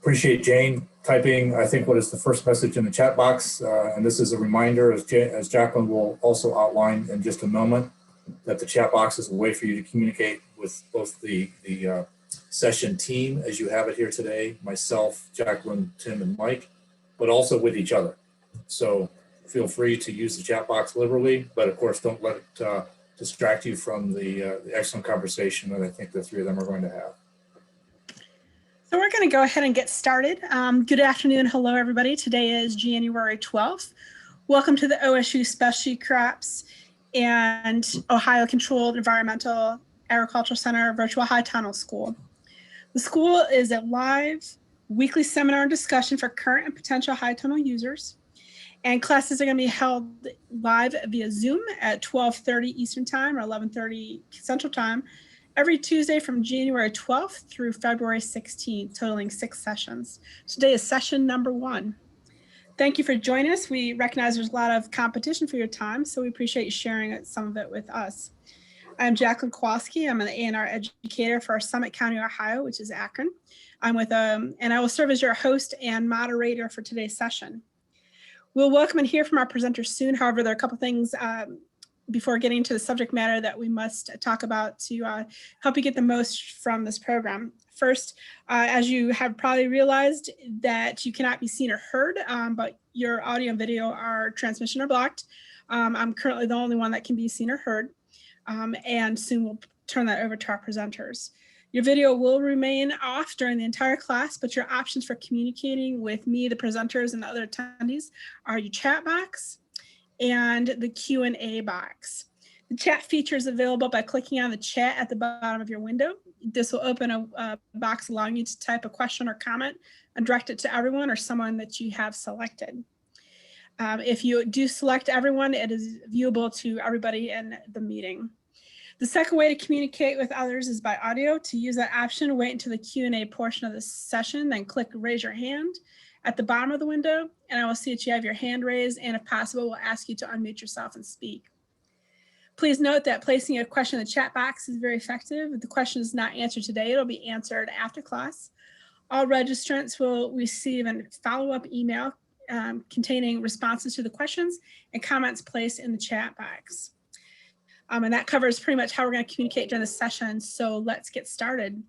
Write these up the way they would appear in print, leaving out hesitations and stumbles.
Appreciate Jane typing, I think, what is the first message in the chat box. And this is a reminder, as Jacqueline will also outline in just a moment, that the chat box is a way for you to communicate with both the session team, as you have it here today, myself, Jacqueline, Tim, and Mike, but also with each other. So feel free to use the chat box liberally, but of course, don't let it distract you from the excellent conversation that I think the three of them are going to have. So we're going to go ahead and get started. Good afternoon. Hello, everybody. Today is January 12th. Welcome to the OSU Specialty Crops and Ohio Controlled Environmental Agricultural Center Virtual High Tunnel School. The school is a live weekly seminar and discussion for current and potential high tunnel users. And classes are going to be held live via Zoom at 12:30 Eastern Time or 11:30 Central Time every Tuesday from January 12th through February 16th, totaling 6 sessions. Today is session number 1. Thank you for joining us. We recognize there's a lot of competition for your time, so we appreciate you sharing some of it with us. I'm Jacqueline Kowalski. I'm an A&R educator for Summit County, Ohio, which is Akron. I'm with, and I will serve as your host and moderator for today's session. We'll welcome and hear from our presenters soon. However, there are a couple things before getting to the subject matter that we must talk about to help you get the most from this program. First, as you have probably realized, that you cannot be seen or heard, but your audio and video, our transmission are blocked. I'm currently the only one that can be seen or heard, and soon we'll turn that over to our presenters. Your video will remain off during the entire class, but your options for communicating with me, the presenters, and the other attendees are your chat box and the Q&A box. The chat feature is available by clicking on the chat at the bottom of your window. This will open a box allowing you to type a question or comment and direct it to everyone or someone that you have selected. If you do select everyone, it is viewable to everybody in the meeting. The second way to communicate with others is by audio. To use that option, wait until the Q&A portion of the session, then click raise your hand at the bottom of the window, and I will see that you have your hand raised, and if possible, we'll ask you to unmute yourself and speak. Please note that placing a question in the chat box is very effective. If the question is not answered today, it'll be answered after class. All registrants will receive a follow-up email containing responses to the questions and comments placed in the chat box. And that covers pretty much how we're going to communicate during the session, so let's get started.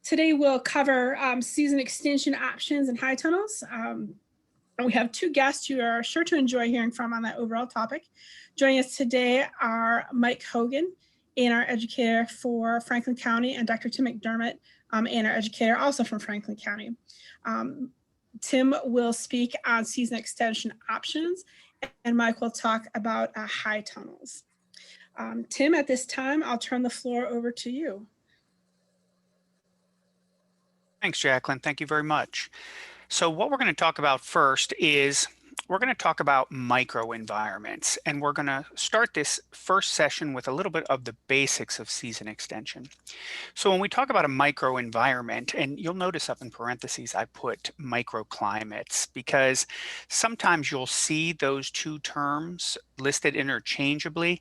Today we'll cover season extension options and high tunnels. And we have 2 guests you are sure to enjoy hearing from on that overall topic. Joining us today are Mike Hogan, A&R educator for Franklin County, and Dr. Tim McDermott, A&R educator also from Franklin County. Tim will speak on season extension options, and Mike will talk about high tunnels. Tim, at this time, I'll turn the floor over to you. Thanks, Jacqueline. Thank you very much. So what we're going to talk about first is we're going to talk about microenvironments, and we're going to start this first session with a little bit of the basics of season extension. So when we talk about a microenvironment, and you'll notice up in parentheses I put microclimates, because sometimes you'll see those 2 terms listed interchangeably,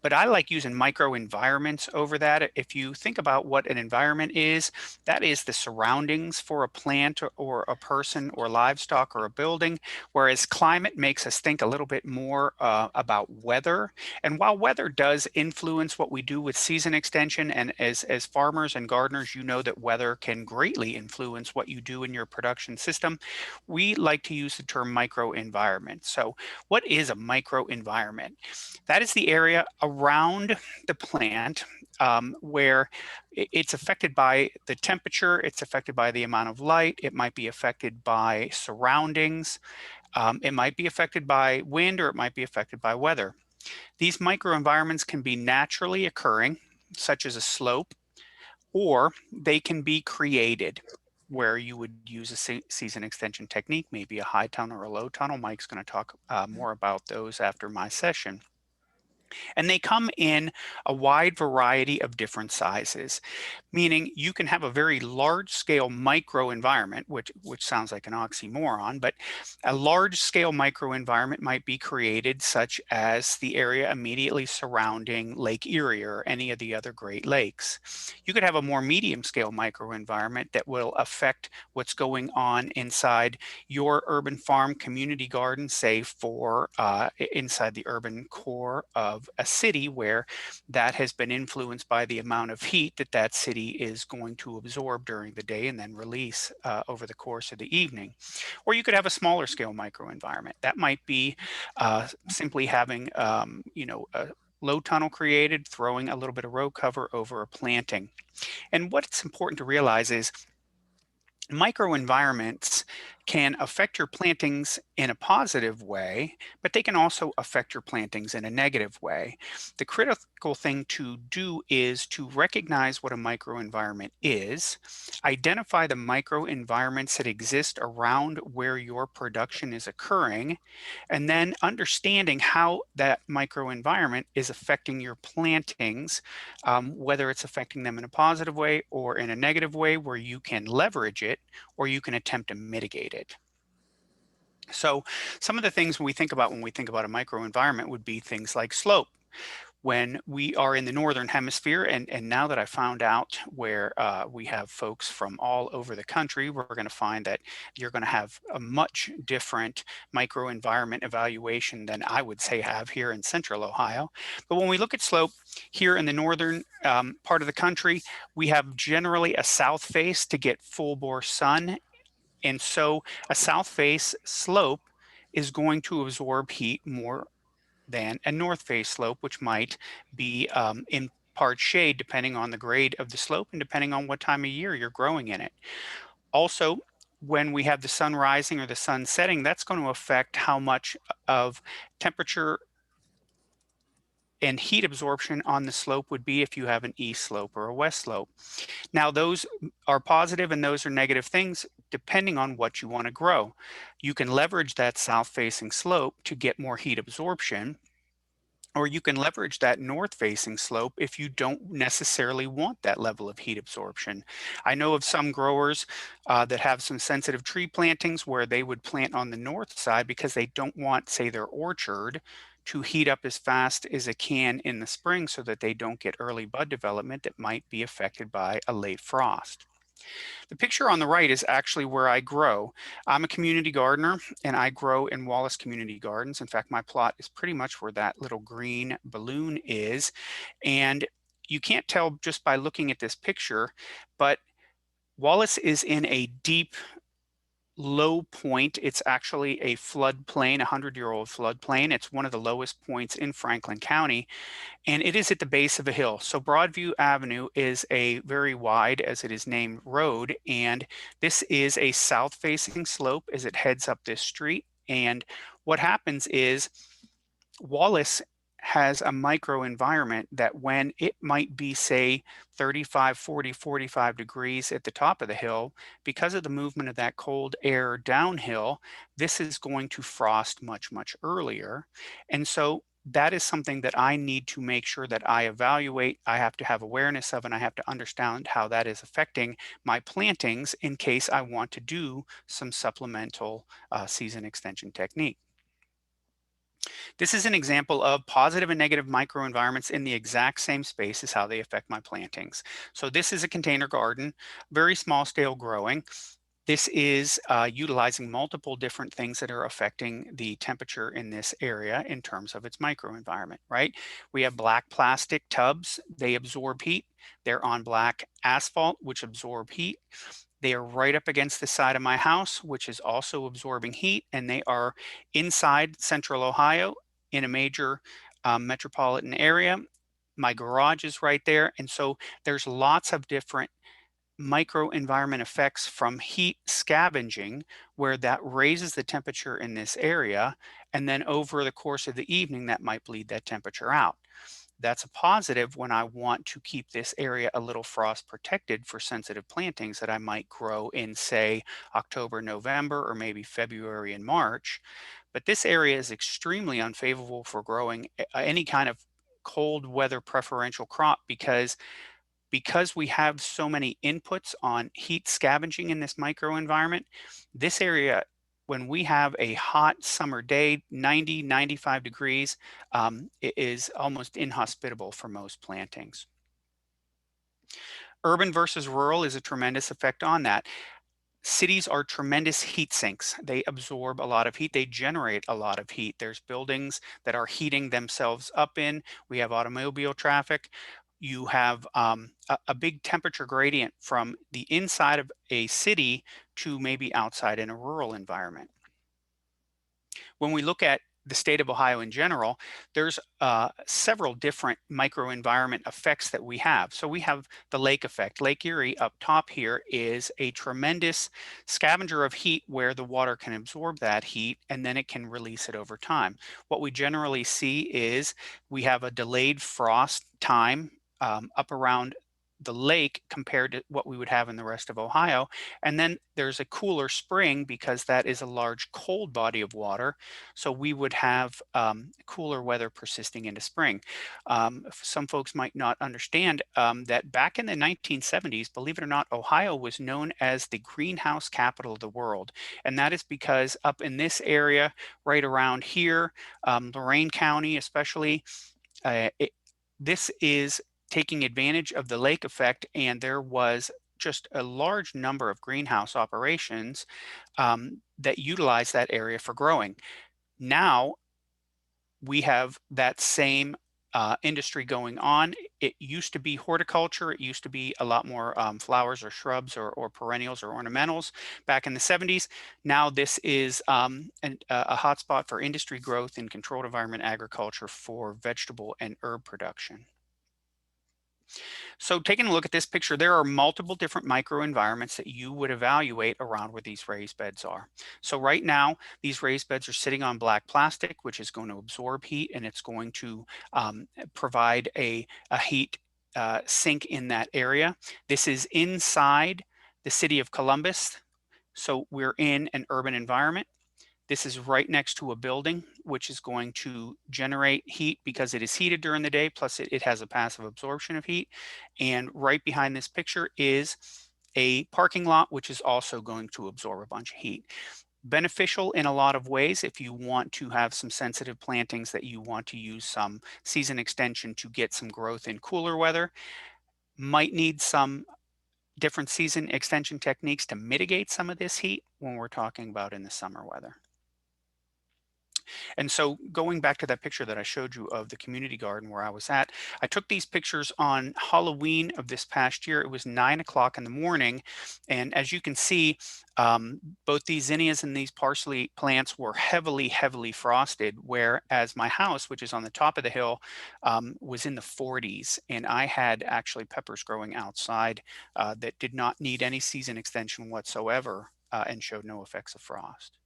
but I like using microenvironments over that. If you think about what an environment is, that is the surroundings for a plant or a person or livestock or a building, whereas climate makes us think a little bit more about weather. And while weather does influence what we do with season extension, and as farmers and gardeners, you know that weather can greatly influence what you do in your production system, we like to use the term microenvironment. So what is a microenvironment? That is the area around the plant where it's affected by the temperature, it's affected by the amount of light, it might be affected by surroundings, it might be affected by wind, or it might be affected by weather. These microenvironments can be naturally occurring, such as a slope, or they can be created, where you would use a season extension technique, maybe a high tunnel or a low tunnel. Mike's going to talk more about those after my session. And they come in a wide variety of different sizes, meaning you can have a very large scale microenvironment, which sounds like an oxymoron, but a large scale microenvironment might be created such as the area immediately surrounding Lake Erie or any of the other Great Lakes. You could have a more medium scale microenvironment that will affect what's going on inside your urban farm community garden, say for inside the urban core of a city where that has been influenced by the amount of heat that that city is going to absorb during the day and then release over the course of the evening. Or you could have a smaller scale microenvironment. That might be simply having, a low tunnel created, throwing a little bit of row cover over a planting. And what's important to realize is microenvironments can affect your plantings in a positive way, but they can also affect your plantings in a negative way. The critical thing to do is to recognize what a microenvironment is, identify the microenvironments that exist around where your production is occurring, and then understanding how that microenvironment is affecting your plantings, whether it's affecting them in a positive way or in a negative way where you can leverage it or you can attempt to mitigate it. So some of the things when we think about a microenvironment would be things like slope. When we are in the northern hemisphere, and now that I found out where we have folks from all over the country, we're going to find that you're going to have a much different microenvironment evaluation than I would say have here in central Ohio. But when we look at slope here in the northern part of the country, we have generally a south face to get full bore sun. And so a south face slope is going to absorb heat more than a north face slope, which might be in part shade depending on the grade of the slope and depending on what time of year you're growing in it. Also, when we have the sun rising or the sun setting, that's going to affect how much of temperature and heat absorption on the slope would be if you have an east slope or a west slope. Now, those are positive and those are negative things depending on what you want to grow. You can leverage that south-facing slope to get more heat absorption, or you can leverage that north-facing slope if you don't necessarily want that level of heat absorption. I know of some growers that have some sensitive tree plantings where they would plant on the north side because they don't want, say, their orchard to heat up as fast as it can in the spring so that they don't get early bud development that might be affected by a late frost. The picture on the right is actually where I grow. I'm a community gardener and I grow in Wallace Community Gardens. In fact, my plot is pretty much where that little green balloon is. And you can't tell just by looking at this picture, but Wallace is in a deep low point. It's actually a floodplain, a 100-year-old floodplain. It's one of the lowest points in Franklin County, and it is at the base of a hill. So Broadview Avenue is a very wide, as it is named, road, and this is a south-facing slope as it heads up this street. And what happens is Wallace has a microenvironment that when it might be, say, 35, 40, 45 degrees at the top of the hill, because of the movement of that cold air downhill, this is going to frost much, much earlier. And so that is something that I need to make sure that I evaluate, I have to have awareness of, and I have to understand how that is affecting my plantings in case I want to do some supplemental season extension technique. This is an example of positive and negative microenvironments in the exact same space as how they affect my plantings. So this is a container garden, very small scale growing. This is utilizing multiple different things that are affecting the temperature in this area in terms of its microenvironment, right? We have black plastic tubs, they absorb heat. They're on black asphalt, which absorb heat. They are right up against the side of my house, which is also absorbing heat, and they are inside central Ohio in a major metropolitan area. My garage is right there, and so there's lots of different microenvironment effects from heat scavenging where that raises the temperature in this area, and then over the course of the evening that might bleed that temperature out. That's a positive when I want to keep this area a little frost protected for sensitive plantings that I might grow in, say, October, November, or maybe February and March. But this area is extremely unfavorable for growing any kind of cold weather preferential crop because we have so many inputs on heat scavenging in this microenvironment. This area, when we have a hot summer day, 90, 95 degrees, it is almost inhospitable for most plantings. Urban versus rural is a tremendous effect on that. Cities are tremendous heat sinks. They absorb a lot of heat. They generate a lot of heat. There's buildings that are heating themselves up in. We have automobile traffic. You have a big temperature gradient from the inside of a city to maybe outside in a rural environment. When we look at the state of Ohio in general, there's several different microenvironment effects that we have. So we have the lake effect. Lake Erie up top here is a tremendous scavenger of heat where the water can absorb that heat and then it can release it over time. What we generally see is we have a delayed frost time up around the lake compared to what we would have in the rest of Ohio. And then there's a cooler spring because that is a large cold body of water. So we would have cooler weather persisting into spring. Some folks might not understand that back in the 1970s, believe it or not, Ohio was known as the greenhouse capital of the world. And that is because up in this area, right around here, Lorain County especially, this is taking advantage of the lake effect, and there was just a large number of greenhouse operations that utilize that area for growing. Now we have that same industry going on. It used to be horticulture. It used to be a lot more flowers or shrubs or perennials or ornamentals back in the 70s. Now this is a hotspot for industry growth in controlled environment agriculture for vegetable and herb production. So taking a look at this picture, there are multiple different microenvironments that you would evaluate around where these raised beds are. So right now, these raised beds are sitting on black plastic, which is going to absorb heat, and it's going to provide a heat sink in that area. This is inside the city of Columbus. So we're in an urban environment. This is right next to a building, which is going to generate heat because it is heated during the day, plus it has a passive absorption of heat. And right behind this picture is a parking lot, which is also going to absorb a bunch of heat. Beneficial in a lot of ways if you want to have some sensitive plantings that you want to use some season extension to get some growth in cooler weather. Might need some different season extension techniques to mitigate some of this heat when we're talking about in the summer weather. And so going back to that picture that I showed you of the community garden where I was at, I took these pictures on Halloween of this past year. It was 9 o'clock in the morning. And as you can see, both these zinnias and these parsley plants were heavily, heavily frosted, whereas my house, which is on the top of the hill, was in the 40s. And I had actually peppers growing outside that did not need any season extension whatsoever and showed no effects of frost.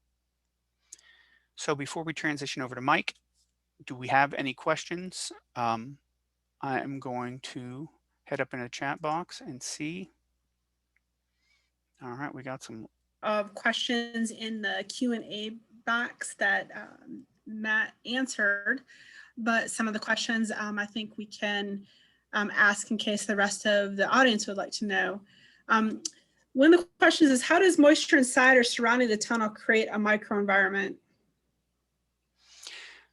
So before we transition over to Mike, do we have any questions? I am going to head up in a chat box and see. All right, we got some questions in the Q&A box that Matt answered, but some of the questions I think we can ask in case the rest of the audience would like to know. One of the questions is, how does moisture inside or surrounding the tunnel create a microenvironment?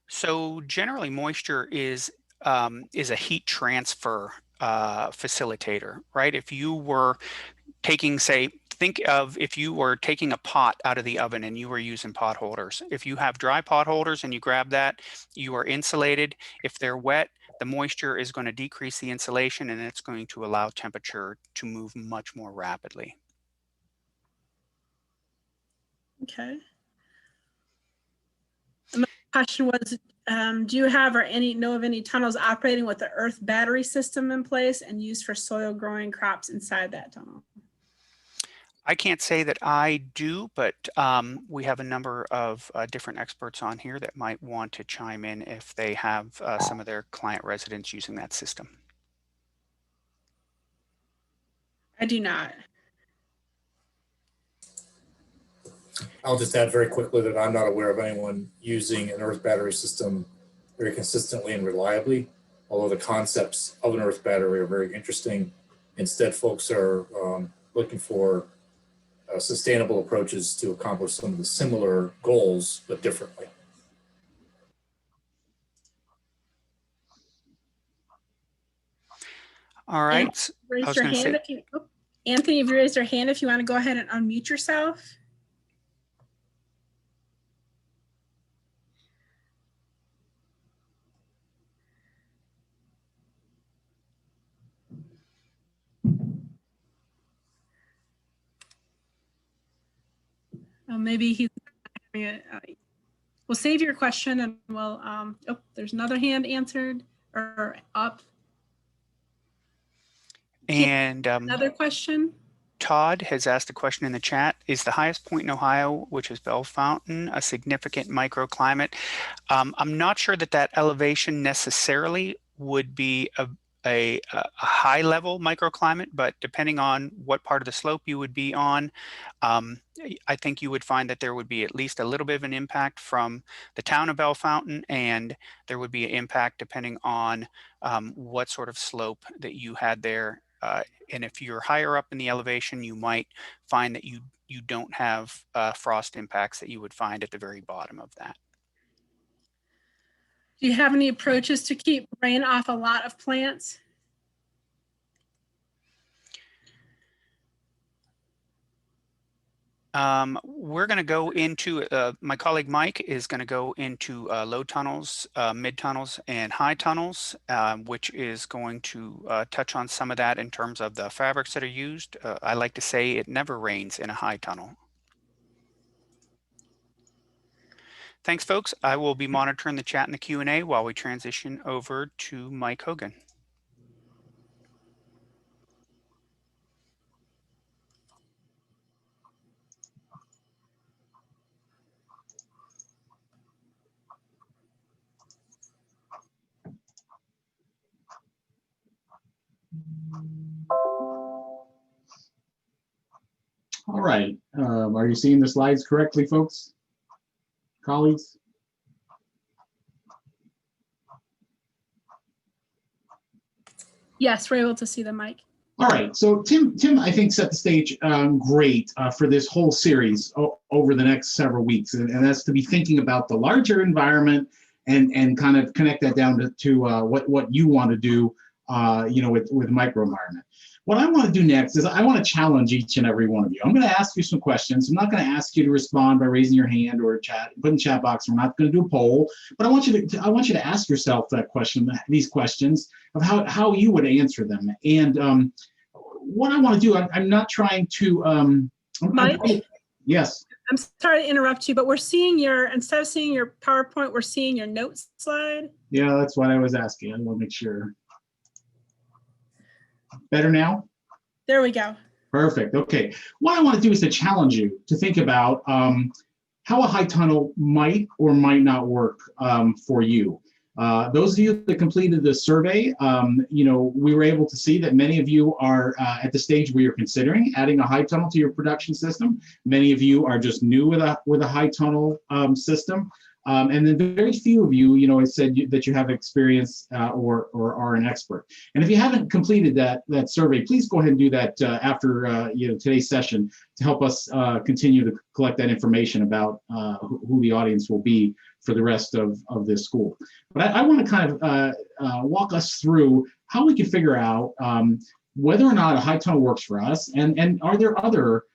So generally moisture is a heat transfer facilitator, right? If you were taking, say, think of if you were taking a pot out of the oven and you were using pot holders. If you have dry pot holders and you grab that, you are insulated. If they're wet, the moisture is going to decrease the insulation and it's going to allow temperature to move much more rapidly. Okay. Another question was, do you have or know of any tunnels operating with the earth battery system in place and used for soil growing crops inside that tunnel? I can't say that I do, but we have a number of different experts on here that might want to chime in if they have some of their client residents using that system. I do not. I'll just add very quickly that I'm not aware of anyone using an earth battery system very consistently and reliably. although the concepts of an earth battery are very interesting. Instead, folks are looking for sustainable approaches to accomplish some of the similar goals, but differently. All right. Raise your hand if you, Anthony, if you raised your hand, if you want to go ahead and unmute yourself. Maybe he's having we'll save your question and we'll, oh, there's another hand answered or up. And another question. Todd has asked a question in the chat. Is the highest point in Ohio, which is Bell Fountain, a significant microclimate? I'm not sure that that elevation necessarily would be a high level microclimate, but depending on what part of the slope you would be on, I think you would find that there would be at least a little bit of an impact from the town of Bell Fountain, and there would be an impact depending on what sort of slope that you had there. And if you're higher up in the elevation, you might find that you don't have frost impacts that you would find at the very bottom of that. Do you have any approaches to keep rain off a lot of plants? We're going to go into, my colleague Mike is going to go into low tunnels, mid tunnels, and high tunnels, which is going to touch on some of that in terms of the fabrics that are used. I like to say it never rains in a high tunnel. Thanks, folks. I will be monitoring the chat and the Q&A while we transition over to Mike Hogan. All right. Are you seeing the slides correctly, folks? Colleagues? Yes, we're able to see the mic. All right. So Tim, I think set the stage great for this whole series over the next several weeks, and that's to be thinking about the larger environment and kind of connect that down to what you want to do, with microenvironment. What I want to do next is I want to challenge each and every one of you. I'm going to ask you some questions. I'm not going to ask you to respond by raising your hand or put in chat box. We're not going to do a poll, but I want you to ask yourself these questions of how you would answer them. And what I want to do, I'm not trying to. Mike? Yes. I'm sorry to interrupt you, but we're seeing instead of seeing your PowerPoint, we're seeing your notes slide. Yeah, that's what I was asking. I want to make sure. Better now? There we go. Perfect. Okay. What I want to do is to challenge you to think about how a high tunnel might or might not work for you. Those of you that completed the survey, we were able to see that many of you are at the stage where you're considering adding a high tunnel to your production system. Many of you are just new with a high tunnel system. And then very few of you, have said that you have experience or are an expert. And if you haven't completed that survey, please go ahead and do that after today's session to help us continue to collect that information about who the audience will be for the rest of this school. But I want to kind of walk us through how we can figure out whether or not a high tunnel works for us, and are there other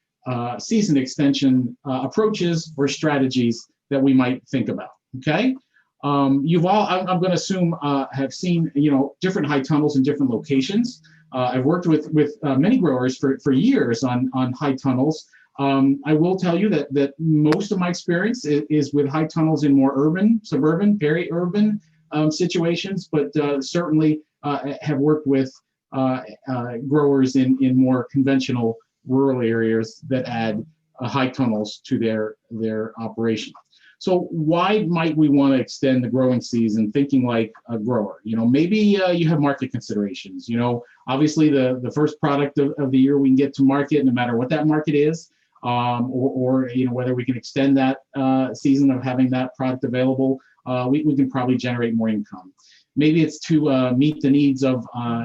season extension approaches or strategies that we might think about. Okay, you've all, I'm going to assume, have seen different high tunnels in different locations. I've worked with many growers for years on high tunnels. I will tell you that most of my experience is with high tunnels in more urban, suburban, peri-urban situations, but certainly have worked with growers in more conventional rural areas that add high tunnels to their operation. So why might we want to extend the growing season thinking like a grower? Maybe you have market considerations. Obviously the first product of the year we can get to market, no matter what that market is, or whether we can extend that season of having that product available, we can probably generate more income. Maybe it's to meet the needs of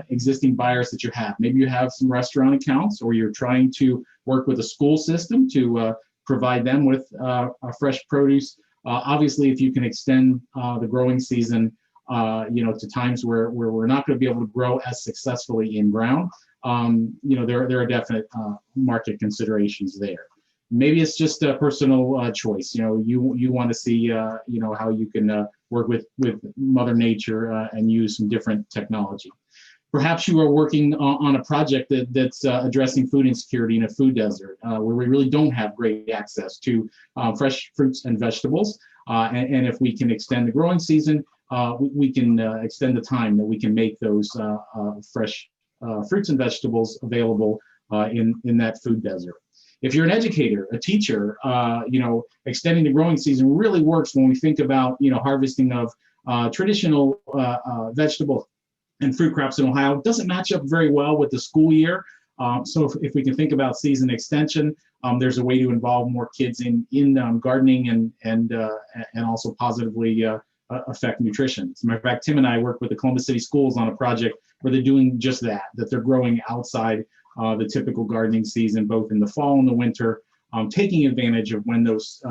existing buyers that you have. Maybe you have some restaurant accounts, or you're trying to work with a school system to provide them with fresh produce. Obviously, if you can extend the growing season, to times where we're not going to be able to grow as successfully in ground, there are definite market considerations there. Maybe it's just a personal choice. You want to see, how you can work with Mother Nature and use some different technology. Perhaps you are working on a project that's addressing food insecurity in a food desert, where we really don't have great access to fresh fruits and vegetables. And if we can extend the growing season, we can extend the time that we can make those fresh fruits and vegetables available in that food desert. If you're an educator, a teacher, extending the growing season really works when we think about, harvesting of traditional vegetables and fruit crops in Ohio. It doesn't match up very well with the school year. So if we can think about season extension, there's a way to involve more kids in gardening and also positively affect nutrition. As a matter of fact, Tim and I work with the Columbus City Schools on a project where they're doing just that they're growing outside the typical gardening season, both in the fall and the winter, taking advantage of when those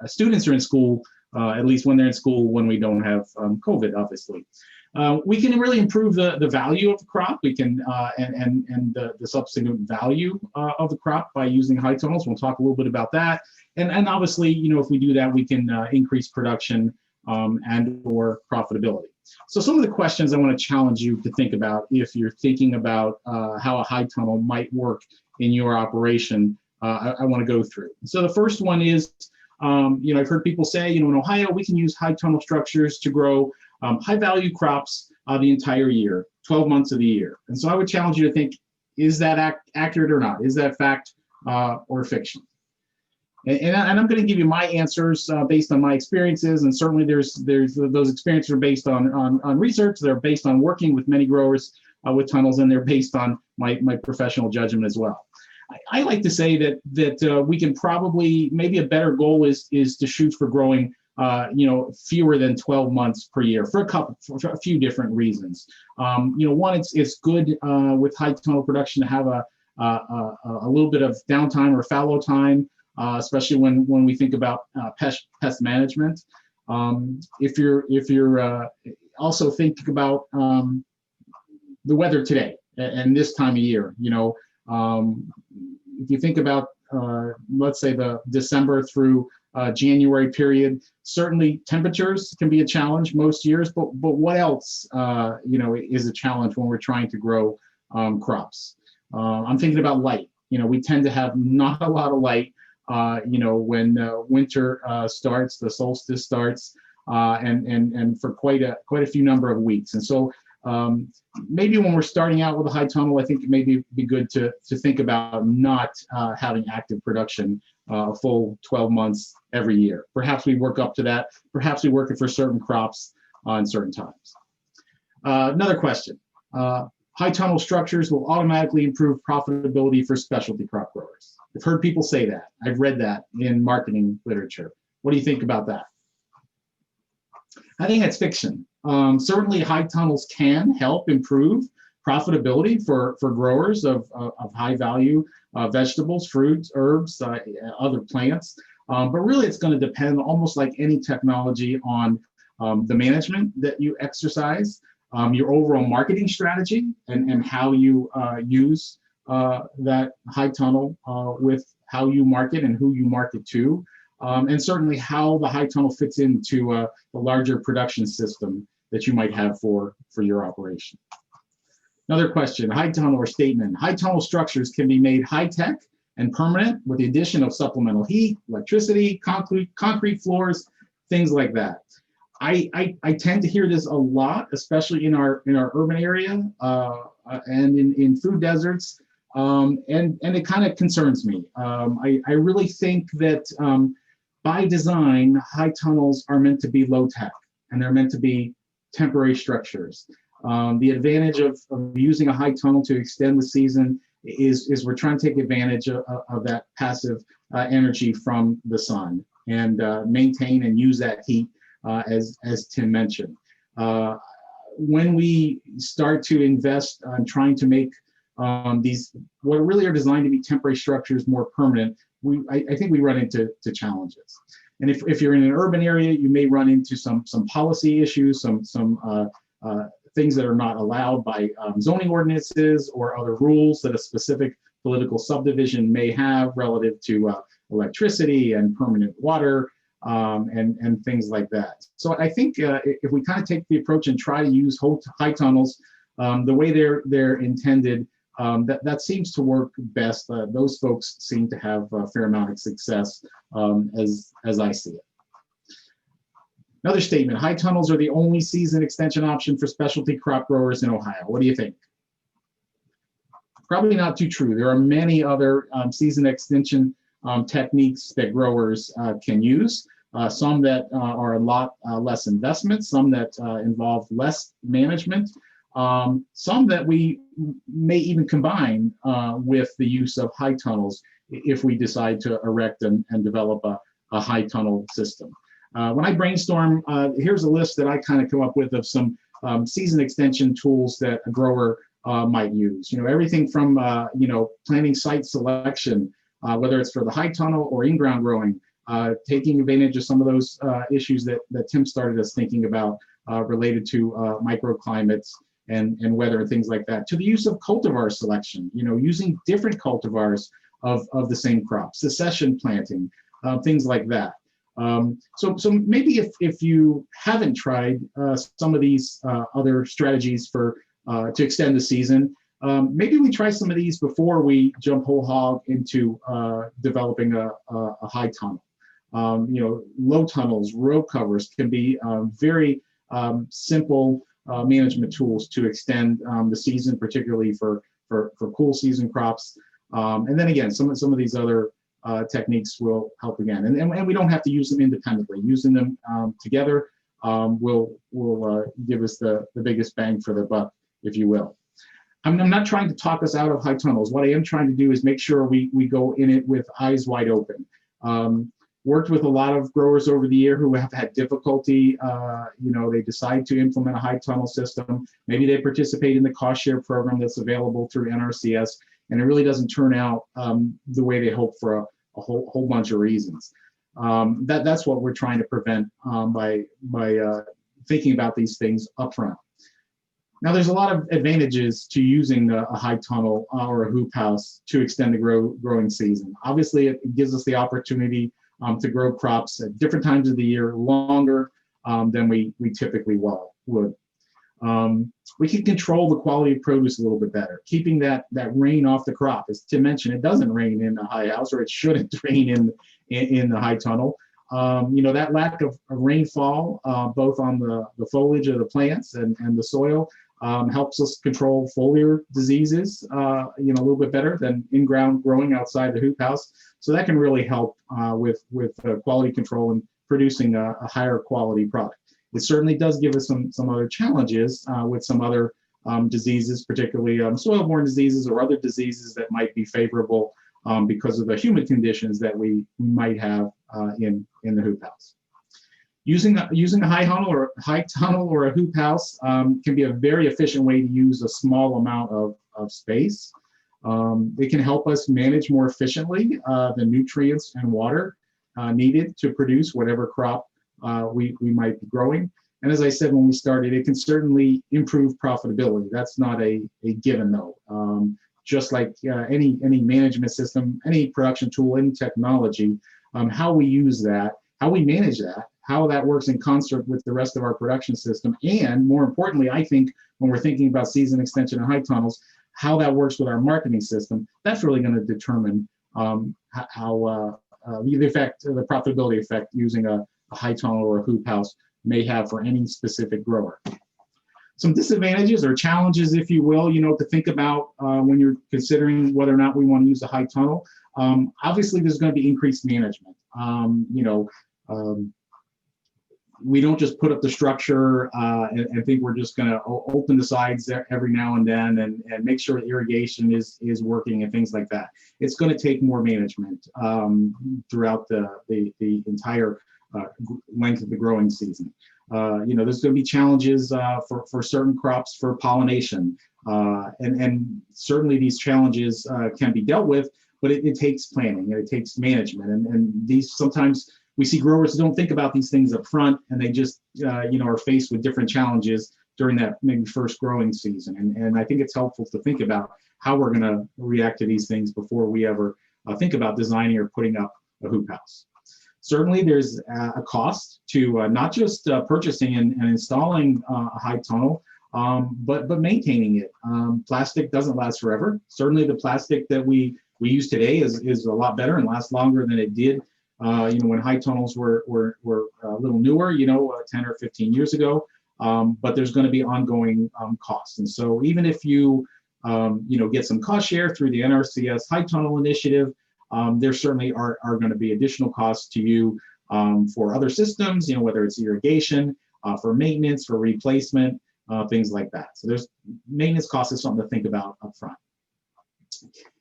students are in school, at least when they're in school, when we don't have COVID, obviously. We can really improve the value of the crop. We can, and the subsequent value of the crop by using high tunnels. We'll talk a little bit about that. And obviously, if we do that, we can increase production and or profitability. So some of the questions I want to challenge you to think about if you're thinking about how a high tunnel might work in your operation, I want to go through. So the first one is, I've heard people say, in Ohio, we can use high tunnel structures to grow high value crops the entire year, 12 months of the year. And so I would challenge you to think, is that accurate or not? Is that fact or fiction? And I'm going to give you my answers based on my experiences, and certainly there's those experiences are based on research. They're based on working with many growers with tunnels, and they're based on my professional judgment as well. I like to say that we can probably, maybe a better goal is to shoot for growing fewer than 12 months per year for a few different reasons. One, it's good with high tunnel production to have a little bit of downtime or fallow time. Especially when we think about pest management. If you're also thinking about the weather today and this time of year, if you think about let's say the December through January period, certainly temperatures can be a challenge most years, but what else is a challenge when we're trying to grow crops? I'm thinking about light. We tend to have not a lot of light. When winter starts, the solstice starts, and for quite a few number of weeks. And so maybe when we're starting out with a high tunnel, I think it may be good to think about not having active production a full 12 months every year. Perhaps we work up to that. Perhaps we work it for certain crops in certain times. Another question. High tunnel structures will automatically improve profitability for specialty crop growers. I've heard people say that. I've read that in marketing literature. What do you think about that? I think that's fiction. Certainly high tunnels can help improve profitability for growers of high value vegetables, fruits, herbs, other plants. But really it's going to depend, almost like any technology, on the management that you exercise, your overall marketing strategy, and how you use that high tunnel with how you market and who you market to, and certainly how the high tunnel fits into the larger production system that you might have for your operation. Another question, high tunnel or statement. High tunnel structures can be made high-tech and permanent with the addition of supplemental heat, electricity, concrete floors, things like that. I tend to hear this a lot, especially in our urban area and in food deserts. And it kind of concerns me. I really think that by design, high tunnels are meant to be low tech, and they're meant to be temporary structures. The advantage of using a high tunnel to extend the season is we're trying to take advantage of that passive energy from the sun and maintain and use that heat as Tim mentioned. when we start to invest on trying to make these, what really are designed to be temporary structures, more permanent, I think we run into challenges. And if you're in an urban area, you may run into some policy issues, some things that are not allowed by zoning ordinances or other rules that a specific political subdivision may have relative to electricity and permanent water and things like that. So I think if we kind of take the approach and try to use high tunnels the way they're intended, that seems to work best. Those folks seem to have a fair amount of success as I see it. Another statement, high tunnels are the only season extension option for specialty crop growers in Ohio. What do you think? Probably not too true. There are many other season extension techniques that growers can use. Some that are a lot less investment, some that involve less management, some that we may even combine with the use of high tunnels if we decide to erect and develop a high tunnel system. When I brainstorm, here's a list that I kind of come up with of some season extension tools that a grower might use. Everything from planting site selection, whether it's for the high tunnel or in-ground growing, taking advantage of some of those issues that Tim started us thinking about related to microclimates and weather and things like that, to the use of cultivar selection, using different cultivars of the same crop, succession planting, things like that. So maybe if you haven't tried some of these other strategies to extend the season, maybe we try some of these before we jump whole hog into developing a high tunnel. Low tunnels, row covers can be very simple management tools to extend the season, particularly for cool season crops. And then again, some of these other techniques will help again. And we don't have to use them independently. Using them together will give us the biggest bang for the buck, if you will. I'm not trying to talk us out of high tunnels. What I am trying to do is make sure we go in it with eyes wide open. Worked with a lot of growers over the year who have had difficulty. They decide to implement a high tunnel system. Maybe they participate in the cost share program that's available through NRCS, and it really doesn't turn out the way they hope for a whole bunch of reasons. That's what we're trying to prevent by thinking about these things up front. Now, there's a lot of advantages to using a high tunnel or a hoop house to extend the growing season. Obviously, it gives us the opportunity to grow crops at different times of the year, longer than we typically would. We can control the quality of produce a little bit better, keeping that rain off the crop. As Tim mentioned, it doesn't rain in the high house, or it shouldn't rain in the high tunnel. That lack of rainfall, both on the foliage of the plants and the soil, helps us control foliar diseases, a little bit better than in-ground growing outside the hoop house. So that can really help with quality control and producing a higher quality product. It certainly does give us some other challenges with some other diseases, particularly soil-borne diseases or other diseases that might be favorable because of the humid conditions that we might have in the hoop house. Using a high tunnel or a hoop house can be a very efficient way to use a small amount of space. It can help us manage more efficiently the nutrients and water needed to produce whatever crop we might be growing. And as I said when we started, it can certainly improve profitability. That's not a given though. Just like any management system, any production tool, any technology, how we use that, how we manage that, how that works in concert with the rest of our production system, and more importantly, I think when we're thinking about season extension and high tunnels, how that works with our marketing system, that's really going to determine how the profitability effect using a high tunnel or a hoop house may have for any specific grower. Some disadvantages or challenges, if you will, to think about when you're considering whether or not we want to use a high tunnel. Obviously, there's going to be increased management. We don't just put up the structure and think we're just going to open the sides every now and then and make sure irrigation is working and things like that. It's going to take more management throughout the entire length of the growing season. There's going to be challenges for certain crops for pollination. And certainly these challenges can be dealt with, but it takes planning and it takes management. And these sometimes we see growers who don't think about these things up front, and they just are faced with different challenges during that maybe first growing season. And I think it's helpful to think about how we're going to react to these things before we ever think about designing or putting up a hoop house. Certainly, there's a cost to not just purchasing and installing a high tunnel, but maintaining it. Plastic doesn't last forever. Certainly, the plastic that we use today is a lot better and lasts longer than it did when high tunnels were a little newer, 10 or 15 years ago. But there's going to be ongoing costs. And so even if you get some cost share through the NRCS High Tunnel Initiative, there certainly are going to be additional costs to you for other systems, whether it's irrigation, for maintenance, for replacement, things like that. So there's maintenance costs is something to think about up front.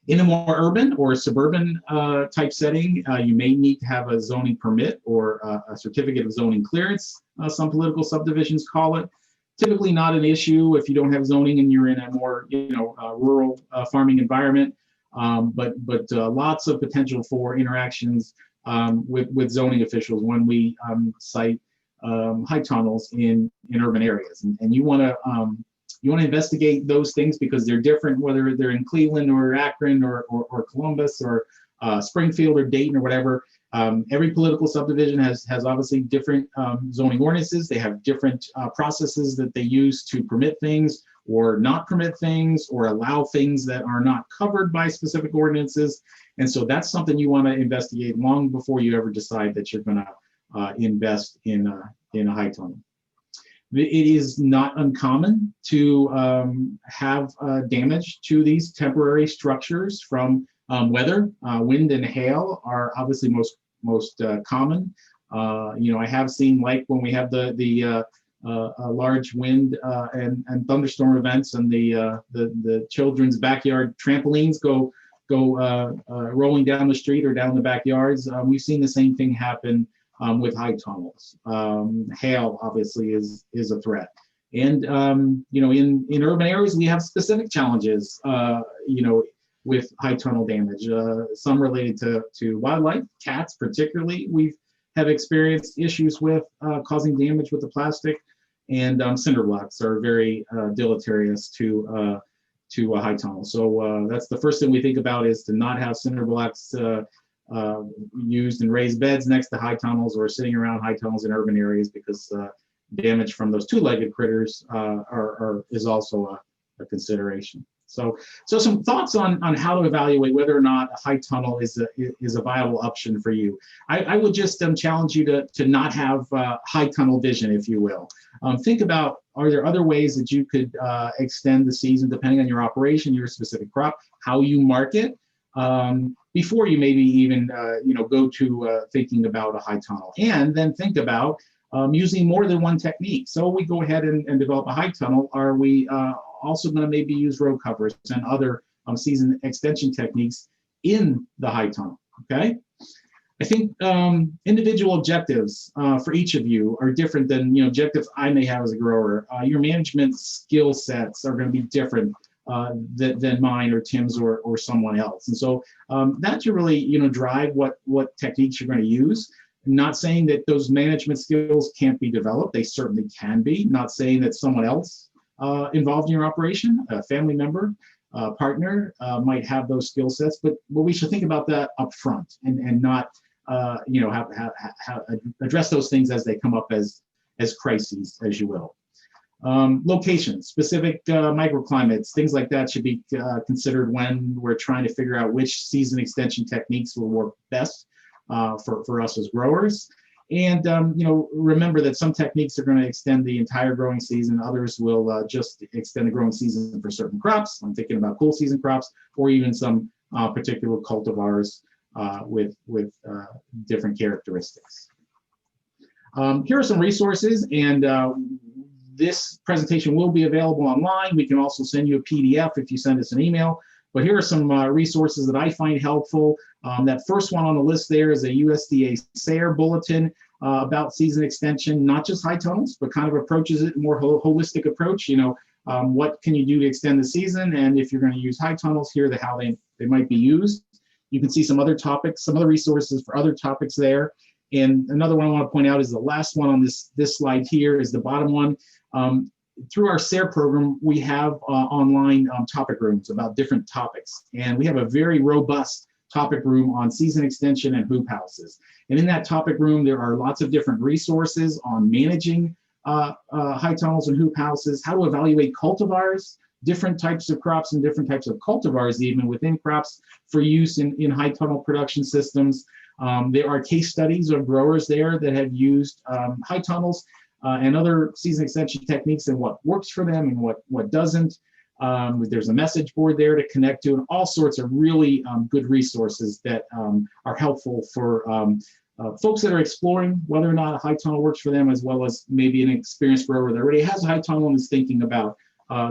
In a more urban or suburban type setting, you may need to have a zoning permit or a certificate of zoning clearance, some political subdivisions call it. Typically not an issue if you don't have zoning and you're in a more rural farming environment, but lots of potential for interactions with zoning officials when we site high tunnels in urban areas. And you want to investigate those things because they're different, whether they're in Cleveland or Akron or Columbus or Springfield or Dayton or whatever. Every political subdivision has obviously different zoning ordinances. They have different processes that they use to permit things or not permit things or allow things that are not covered by specific ordinances. And so that's something you want to investigate long before you ever decide that you're going to invest in a high tunnel. It is not uncommon to have damage to these temporary structures from weather. Wind and hail are obviously most common. I have seen, like when we have the large wind and thunderstorm events, and the children's backyard trampolines go rolling down the street or down the backyards. We've seen the same thing happen with high tunnels. Hail obviously is a threat. And in urban areas, we have specific challenges with high tunnel damage. Some related to wildlife, cats particularly, we have experienced issues with causing damage with the plastic, and cinder blocks are very deleterious to a high tunnel. So that's the first thing we think about, is to not have cinder blocks used in raised beds next to high tunnels or sitting around high tunnels in urban areas, because damage from those two-legged critters is also a consideration. So some thoughts on how to evaluate whether or not a high tunnel is a viable option for you. I would just challenge you to not have high tunnel vision, if you will. Think about, are there other ways that you could extend the season depending on your operation, your specific crop, how you market, before you maybe even go to thinking about a high tunnel. And then think about using more than one technique. So we go ahead and develop a high tunnel. Are we also going to maybe use row covers and other season extension techniques in the high tunnel? Okay. I think individual objectives for each of you are different than objectives I may have as a grower. Your management skill sets are going to be different than mine or Tim's or someone else. And so that should really drive what techniques you're going to use. Not saying that those management skills can't be developed. They certainly can be. Not saying that someone else involved in your operation, a family member, partner, might have those skill sets, but we should think about that up front and not address those things as they come up as crises, as you will. Locations, specific microclimates, things like that should be considered when we're trying to figure out which season extension techniques will work best for us as growers. And remember that some techniques are going to extend the entire growing season. Others will just extend the growing season for certain crops. I'm thinking about cool season crops, or even some particular cultivars with different characteristics. Here are some resources, and this presentation will be available online. We can also send you a PDF if you send us an email. But here are some resources that I find helpful. That first one on the list there is a USDA SARE bulletin. about season extension, not just high tunnels, but kind of approaches it more holistic approach. What can you do to extend the season? And if you're going to use high tunnels, here are how they might be used. You can see some other topics, some other resources for other topics there. And another one I want to point out is the last one on this slide here is the bottom one. Through our SARE program, we have online topic rooms about different topics. And we have a very robust topic room on season extension and hoop houses. And in that topic room, there are lots of different resources on managing high tunnels and hoop houses, how to evaluate cultivars, different types of crops and different types of cultivars even within crops for use in high tunnel production systems. There are case studies of growers there that have used high tunnels and other season extension techniques and what works for them and what doesn't. There's a message board there to connect to and all sorts of really good resources that are helpful for folks that are exploring whether or not a high tunnel works for them, as well as maybe an experienced grower that already has a high tunnel and is thinking about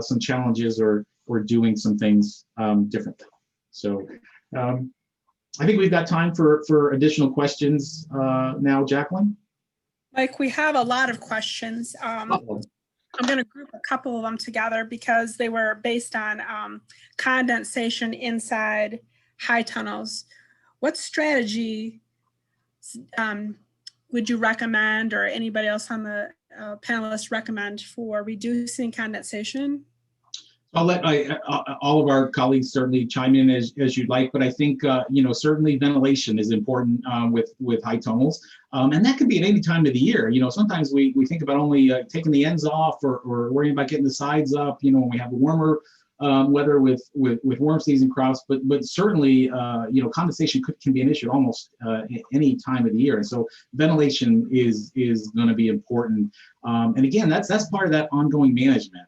some challenges or doing some things differently. So I think we've got time for additional questions now, Jacqueline. Mike, we have a lot of questions. I'm going to group a couple of them together because they were based on condensation inside high tunnels. What strategy would you recommend, or anybody else on the panelists recommend, for reducing condensation? I'll let all of our colleagues certainly chime in as you'd like, but I think certainly ventilation is important with high tunnels, and that could be at any time of the year. Sometimes we think about only taking the ends off or worrying about getting the sides up. When we have warmer weather with warm season crops, but certainly condensation can be an issue almost any time of the year. And so ventilation is going to be important. And again, that's part of that ongoing management.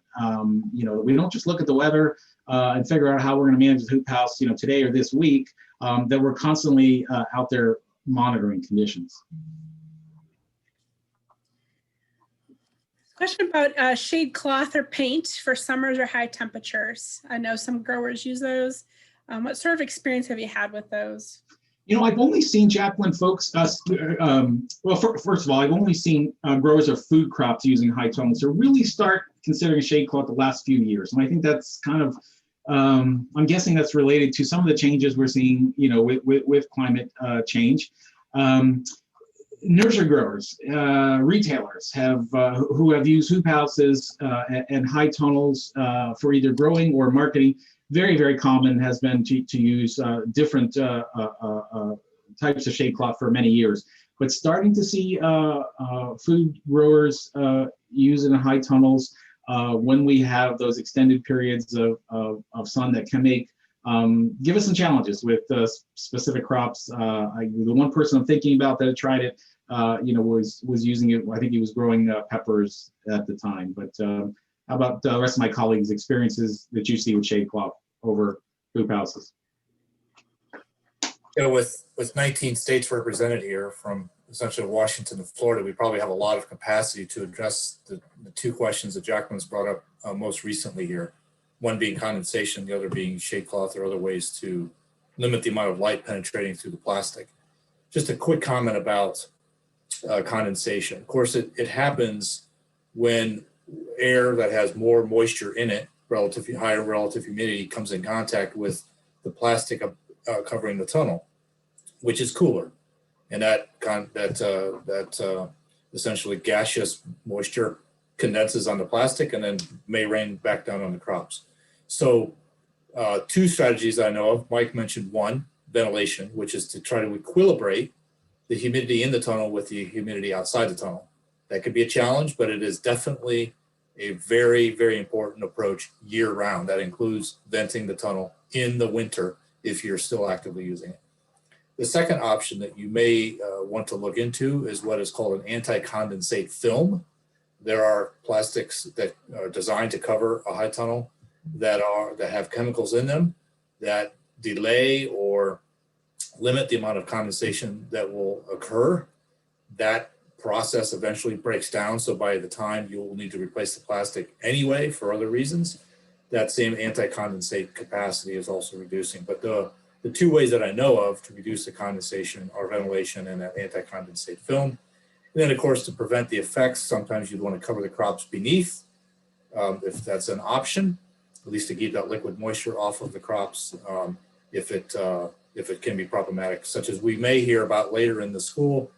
We don't just look at the weather and figure out how we're going to manage the hoop house, today or this week. That we're constantly out there monitoring conditions. Question about shade cloth or paint for summers or high temperatures. I know some growers use those. What sort of experience have you had with those? I've only seen, Jacqueline, folks, first of all, I've only seen growers of food crops using high tunnels to really start considering shade cloth the last few years. And I think that's kind of, I'm guessing that's related to some of the changes we're seeing, with climate change. Nursery growers, retailers who have used hoop houses and high tunnels for either growing or marketing. Very, very common has been to use different types of shade cloth for many years. But starting to see food growers using high tunnels when we have those extended periods of sun that can give us some challenges with specific crops. The one person I'm thinking about that had tried it, was using it. I think he was growing peppers at the time. But how about the rest of my colleagues' experiences that you see with shade cloth over hoop houses? With 19 states represented here, from essentially Washington to Florida, we probably have a lot of capacity to address the two questions that Jacqueline's brought up most recently here. One being condensation, the other being shade cloth or other ways to limit the amount of light penetrating through the plastic. Just a quick comment about condensation. Of course, it happens when air that has more moisture in it, higher relative humidity, comes in contact with the plastic covering the tunnel, which is cooler. And that essentially gaseous moisture condenses on the plastic and then may rain back down on the crops. So two strategies I know of. Mike mentioned one, ventilation, which is to try to equilibrate the humidity in the tunnel with the humidity outside the tunnel. That could be a challenge, but it is definitely a very, very important approach year round. That includes venting the tunnel in the winter if you're still actively using it. The second option that you may want to look into is what is called an anti-condensate film. There are plastics that are designed to cover a high tunnel that have chemicals in them that delay or limit the amount of condensation that will occur. That process eventually breaks down, so by the time you will need to replace the plastic anyway for other reasons, that same anti-condensate capacity is also reducing. But the two ways that I know of to reduce the condensation are ventilation and that anti-condensate film. And then, of course, to prevent the effects, sometimes you'd want to cover the crops beneath, if that's an option, at least to keep that liquid moisture off of the crops, if it can be problematic, such as we may hear about later in the school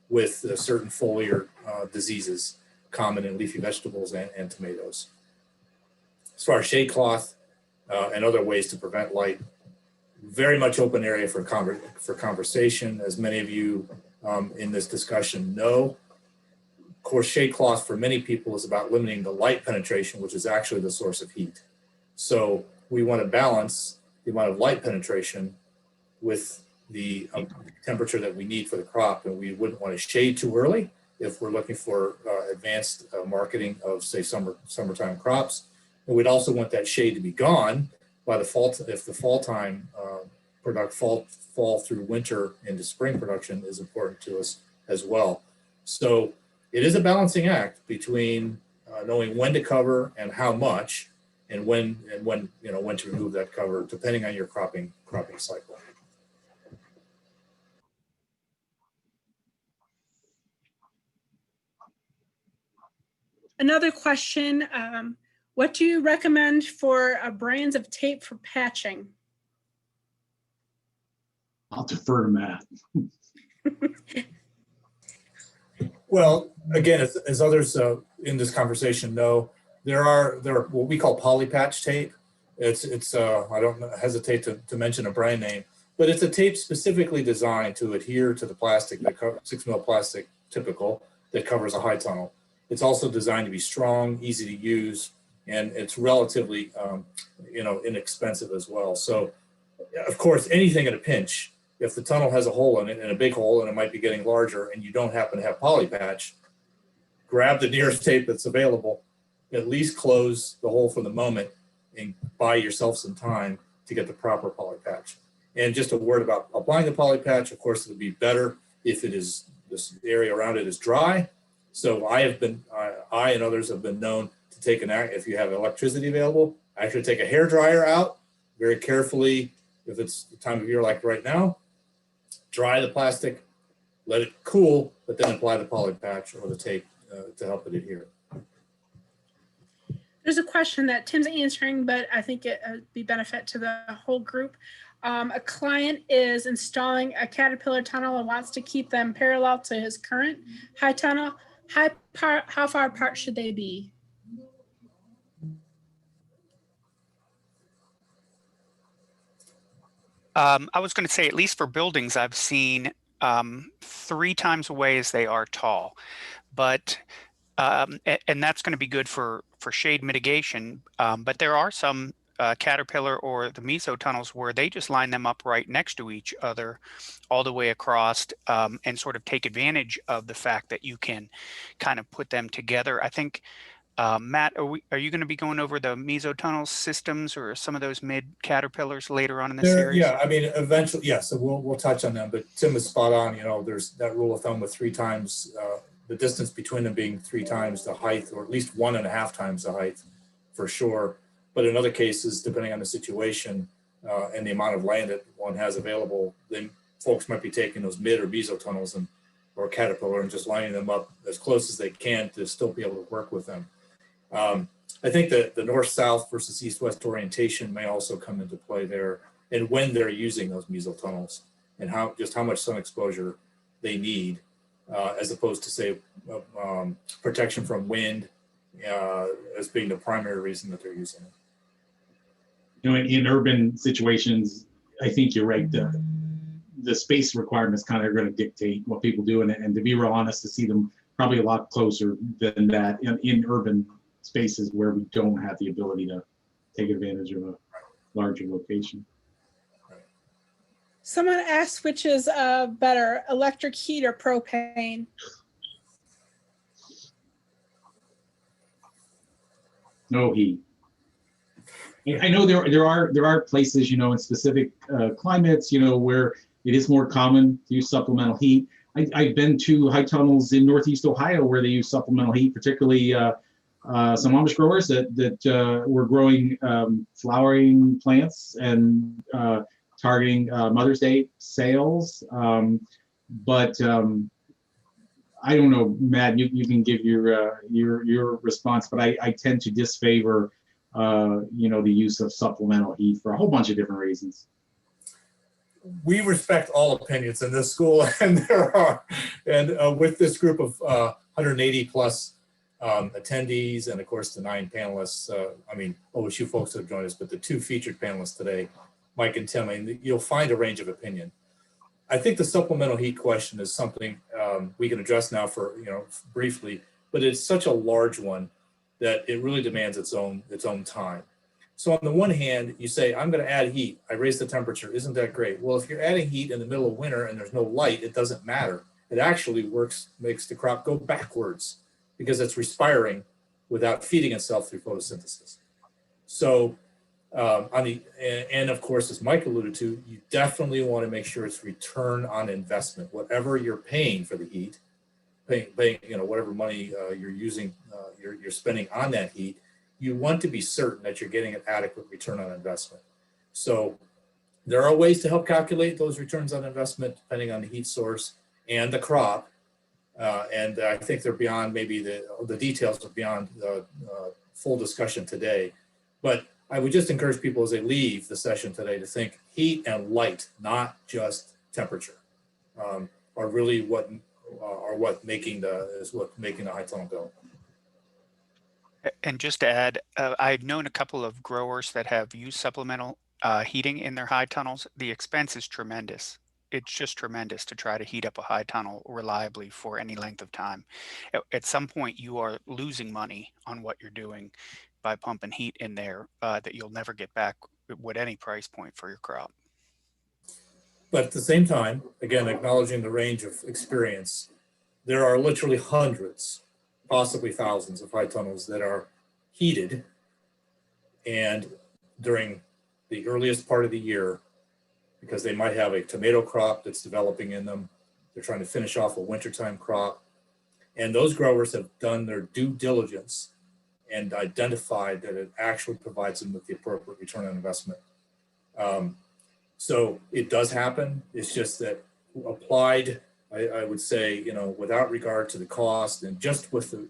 with certain foliar diseases common in leafy vegetables and tomatoes. As far as shade cloth and other ways to prevent light, very much open area for conversation, as many of you in this discussion know. Of course, shade cloth for many people is about limiting the light penetration, which is actually the source of heat. So we want to balance the amount of light penetration with the temperature that we need for the crop, and we wouldn't want to shade too early if we're looking for advanced marketing of, say, summertime crops. And we'd also want that shade to be gone by the fall, if the fall time fall through winter into spring production is important to us as well. So it is a balancing act between knowing when to cover and how much, and when to remove that cover, depending on your cropping cycle. Another question, what do you recommend for brands of tape for patching? I'll defer to Matt. Well, again, as others in this conversation know, there are what we call polypatch tape. It's I don't hesitate to mention a brand name, but it's a tape specifically designed to adhere to the plastic, that 6 mil plastic typical, that covers a high tunnel. It's also designed to be strong, easy to use, and it's relatively inexpensive as well. So, of course, anything at a pinch. If the tunnel has a hole in it, and a big hole, and it might be getting larger, and you don't happen to have polypatch, grab the nearest tape that's available, at least close the hole for the moment, and buy yourself some time to get the proper polypatch. And just a word about applying the polypatch, of course, it would be better if this area around it is dry. So I and others have been known to take if you have electricity available, actually take a hair dryer out very carefully. If it's the time of year like right now, dry the plastic, let it cool, but then apply the polypatch or the tape to help it adhere. There's a question that Tim's answering, but I think it would be benefit to the whole group. A client is installing a Caterpillar tunnel and wants to keep them parallel to his current high tunnel. How far apart should they be? I was going to say, at least for buildings, I've seen 3 times away as they are tall, but and that's going to be good for shade mitigation. But there are some Caterpillar or the Meso tunnels where they just line them up right next to each other all the way across, and sort of take advantage of the fact that you can kind of put them together. I think, Matt, are you going to be going over the Meso tunnel systems or some of those mid Caterpillars later on in the series? Yeah, I mean, eventually, yeah. So we'll touch on them, but Tim is spot on. There's that rule of thumb with 3 times the distance between them being 3 times the height, or at least 1.5 times the height, for sure. But in other cases, depending on the situation and the amount of land that one has available, then folks might be taking those mid or Meso tunnels or Caterpillar and just lining them up as close as they can to still be able to work with them. I think that the north-south versus east-west orientation may also come into play there, and when they're using those Meso tunnels, and how much sun exposure they need, as opposed to, say, protection from wind as being the primary reason that they're using it. In urban situations, I think you're right. The space requirements kind of are going to dictate what people do, and to be real honest, to see them probably a lot closer than that in urban spaces where we don't have the ability to take advantage of a larger location. Someone asked which is better, electric heat or propane? No heat. I know there are places, in specific climates, where it is more common to use supplemental heat. I've been to high tunnels in Northeast Ohio where they use supplemental heat, particularly some Amish growers that were growing flowering plants and targeting Mother's Day sales. But I don't know, Matt, you can give your response, but I tend to disfavor, the use of supplemental heat for a whole bunch of different reasons. We respect all opinions in this school, and with this group of 180 plus attendees, and of course the 9 panelists, OSU folks that have joined us, but the 2 featured panelists today, Mike and Tim, and you'll find a range of opinion. I think the supplemental heat question is something we can address now for, briefly, but it's such a large one that it really demands its own time. So on the one hand, you say, I'm going to add heat. I raise the temperature. Isn't that great? Well, if you're adding heat in the middle of winter and there's no light, it doesn't matter. It actually makes the crop go backwards because it's respiring without feeding itself through photosynthesis. So and of course, as Mike alluded to, you definitely want to make sure it's return on investment. Whatever you're paying for the heat, whatever money you're using, you're spending on that heat, you want to be certain that you're getting an adequate return on investment. So there are ways to help calculate those returns on investment depending on the heat source and the crop. And I think they're beyond maybe the details are beyond full discussion today. But I would just encourage people as they leave the session today to think heat and light, not just temperature, are really what making the high tunnel go. And just to add, I've known a couple of growers that have used supplemental heating in their high tunnels. The expense is tremendous. It's just tremendous to try to heat up a high tunnel reliably for any length of time. At some point, you are losing money on what you're doing by pumping heat in there that you'll never get back with any price point for your crop. But at the same time, again, acknowledging the range of experience, there are literally hundreds, possibly thousands of high tunnels that are heated, and during the earliest part of the year, because they might have a tomato crop that's developing in them, they're trying to finish off a wintertime crop, and those growers have done their due diligence and identified that it actually provides them with the appropriate return on investment. So it does happen. It's just that applied, I would say, without regard to the cost and just with the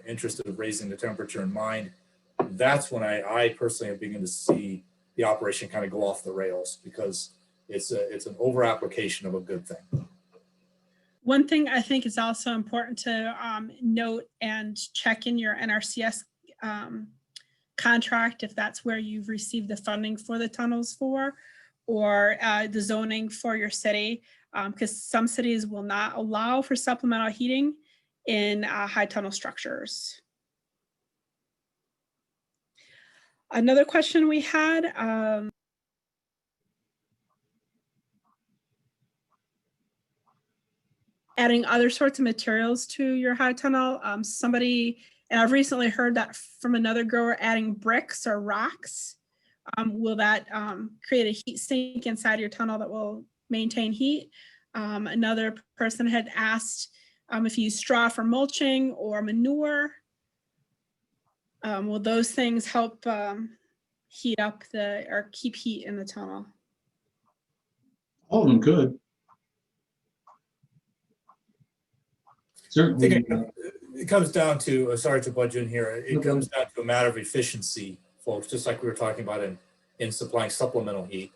interest of raising the temperature in mind, that's when I personally have begun to see the operation kind of go off the rails, because it's an over application of a good thing. One thing I think is also important to note and check in your NRCS contract, if that's where you've received the funding for the tunnels for, or the zoning for your city, because some cities will not allow for supplemental heating in high tunnel structures. Another question we had, adding other sorts of materials to your high tunnel. And I've recently heard that from another grower, adding bricks or rocks. Will that create a heat sink inside your tunnel that will maintain heat? Another person had asked if you use straw for mulching or manure. Will those things help heat up or keep heat in the tunnel? All of them could. Certainly. It comes down to, sorry to budge in here, it comes down to a matter of efficiency, folks, just like we were talking about in supplying supplemental heat.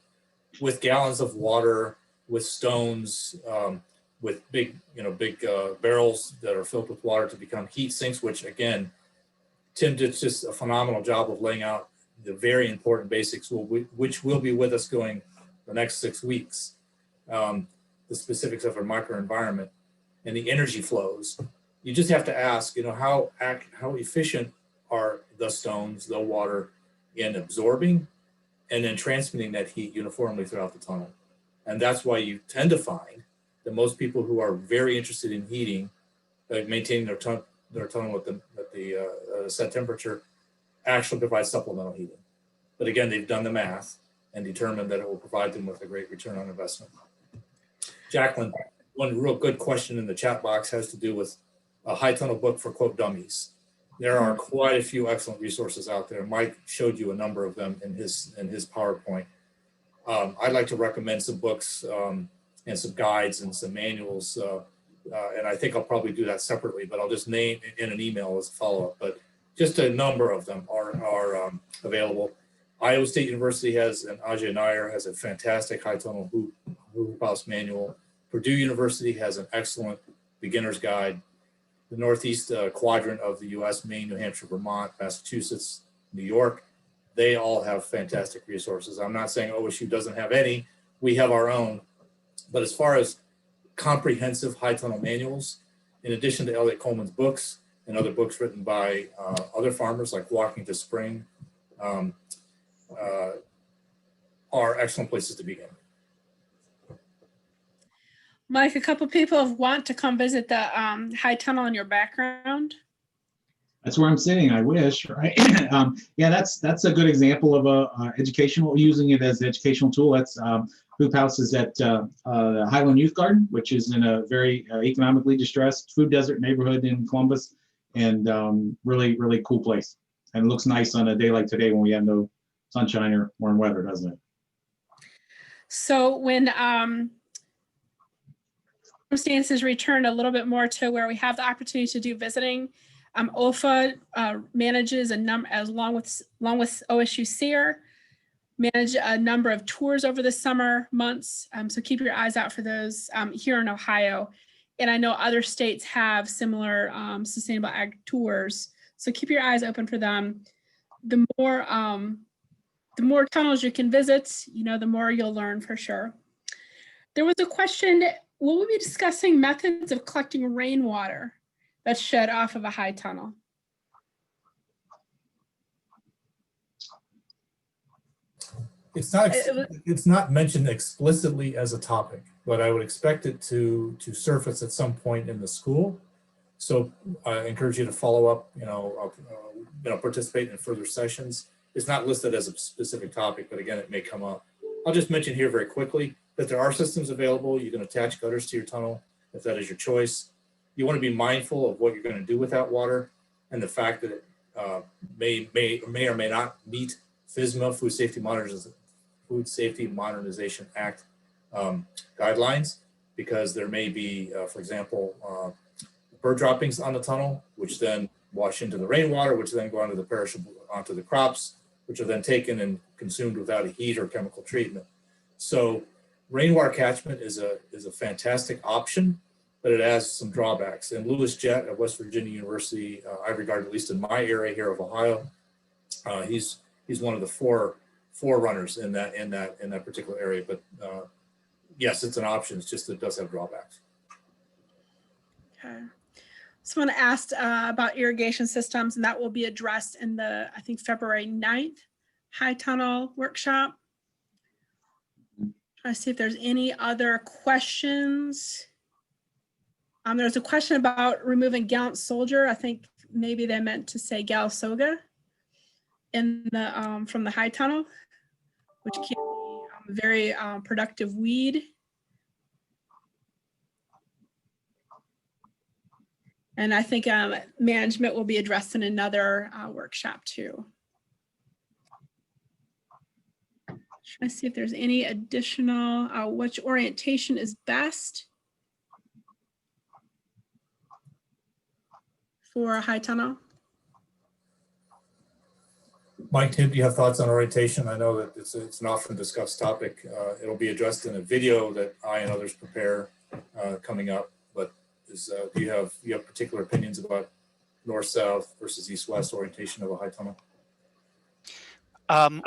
With gallons of water, with stones, with big barrels that are filled with water to become heat sinks, which again, Tim did just a phenomenal job of laying out the very important basics, which will be with us going the next 6 weeks. The specifics of our microenvironment and the energy flows. You just have to ask, how efficient are the stones, the water, in absorbing and then transmitting that heat uniformly throughout the tunnel. And that's why you tend to find that most people who are very interested in heating, maintaining their tunnel at the set temperature, actually provide supplemental heating. But again, they've done the math and determined that it will provide them with a great return on investment. Jacqueline, one real good question in the chat box has to do with a high tunnel book for quote dummies. There are quite a few excellent resources out there. Mike showed you a number of them in his PowerPoint. I'd like to recommend some books and some guides and some manuals and I think I'll probably do that separately, but I'll just name in an email as a follow-up. But just a number of them are available. Iowa State University has, and Ajay Nair has a fantastic high tunnel hoop house manual. Purdue University has an excellent beginner's guide. The Northeast quadrant of the U.S., Maine, New Hampshire, Vermont, Massachusetts, New York, they all have fantastic resources. I'm not saying OSU doesn't have any. We have our own. But as far as comprehensive high tunnel manuals, in addition to Elliot Coleman's books and other books written by other farmers like Walking to Spring, are excellent places to begin. Mike, a couple people want to come visit the high tunnel in your background. That's where I'm sitting. I wish, right? Yeah, that's a good example of a educational, using it as an educational tool. That's hoop houses at Highland Youth Garden, which is in a very economically distressed food desert neighborhood in Columbus, and really, really cool place. And it looks nice on a day like today when we have no sunshine or warm weather, doesn't it? So when circumstances return a little bit more to where we have the opportunity to do visiting, OFA manages along with OHCEAC, manage a number of tours over the summer months. So keep your eyes out for those here in Ohio. And I know other states have similar sustainable ag tours. So keep your eyes open for them. The more tunnels you can visit, the more you'll learn for sure. There was a question, will we be discussing methods of collecting rainwater that's shed off of a high tunnel? It's not mentioned explicitly as a topic, but I would expect it to surface at some point in the school. So I encourage you to follow up, participate in further sessions. It's not listed as a specific topic, but again, it may come up. I'll just mention here very quickly that there are systems available. You can attach gutters to your tunnel if that is your choice. You want to be mindful of what you're going to do with that water and the fact that it may or may not meet FSMA, Food Safety Modernization Act guidelines, because there may be, for example, bird droppings on the tunnel, which then wash into the rainwater, which then go onto the crops, which are then taken and consumed without a heat or chemical treatment. So rainwater catchment is a fantastic option, but it has some drawbacks. And Louis Jett at West Virginia University, I regard, at least in my area here of Ohio, he's one of the forerunners in that particular area. But yes, it's an option. It's just that it does have drawbacks. Okay. Someone asked about irrigation systems, and that will be addressed in the, I think, February 9th high tunnel workshop. Trying to see if there's any other questions. There's a question about removing Gallant Soldier. I think maybe they meant to say Galsoga in the from the high tunnel, which can be a very productive weed. And I think management will be addressed in another workshop too. Trying to see if there's any additional, which orientation is best for a high tunnel. Mike, Tim, do you have thoughts on orientation? I know that it's an often discussed topic. It'll be addressed in a video that I and others prepare coming up. But do you have particular opinions about north-south versus east-west orientation of a high tunnel?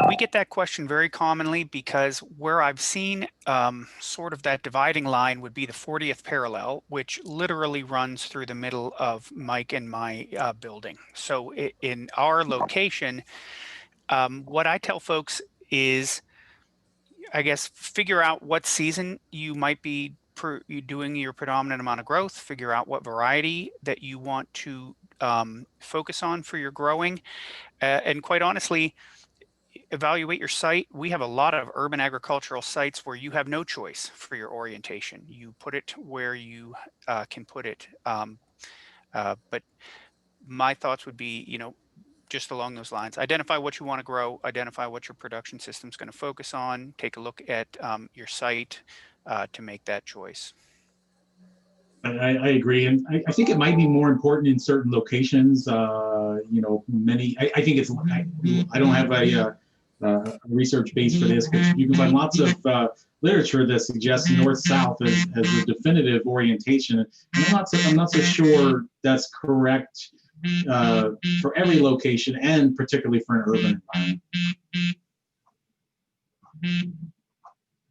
We get that question very commonly, because where I've seen sort of that dividing line would be the 40th parallel, which literally runs through the middle of Mike and my building. So in our location, what I tell folks is, I guess, figure out what season you might be doing your predominant amount of growth, figure out what variety that you want to focus on for your growing. And quite honestly, evaluate your site. We have a lot of urban agricultural sites where you have no choice for your orientation. You put it where you can put it. But my thoughts would be, just along those lines. Identify what you want to grow, identify what your production system is going to focus on, take a look at your site to make that choice. I agree, and I think it might be more important in certain locations. You know, I think it's. I don't have a research base for this, but you can find lots of literature that suggests north-south as a definitive orientation, and I'm not so sure that's correct for every location, and particularly for an urban environment.